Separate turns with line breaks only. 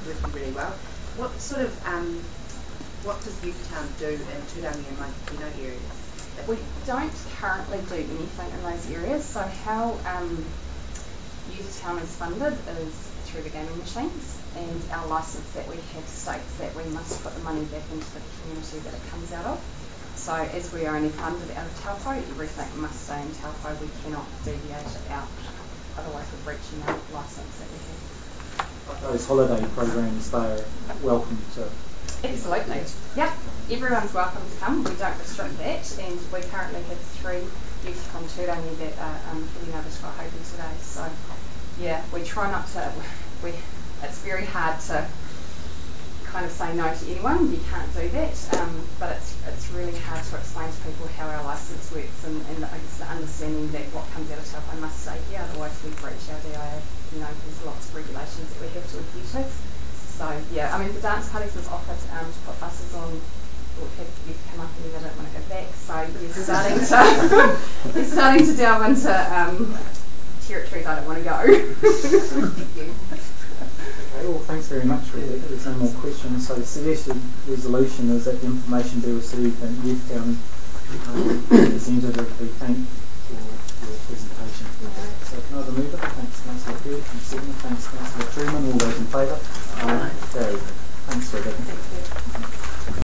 working really well. What sort of what does Youth Town do in Turangi and Mangakino areas?
We don't currently do anything in those areas. So how Youth Town is funded is through the gaming machines, and our licence that we have states that we must put the money back into the community that it comes out of. So as we are only funded out of Taupo, everything must stay in Taupo. We cannot deviate it out, otherwise we're breaching our licence that we have.
Those holiday programs, they're welcome to.
Absolutely. Yep. Everyone's welcome to come. We don't restrict that, and we currently have 3 youth from Turangi that are heading over to Waihoki today. So yeah, we try not to. It's very hard to kind of say no to anyone. You can't do that, but it's really hard to explain to people how our licence works, and I guess the understanding that what comes out of Taupo must stay here, otherwise we breach our DIA. You know, there's lots of regulations that we have to adhere to. So yeah, I mean the dance parties was offered to put buses on. We've had youth come up and they don't want to go back. So you're starting to you're starting to delve into territories I don't want to go. Thank you.
Okay, well thanks very much, Rebecca. There's no more questions. So the suggested resolution is that the information be received and Youth Town representative be thanked for your presentation. So can I remove it? Thanks, Councillor Perry. And second, thanks, Councillor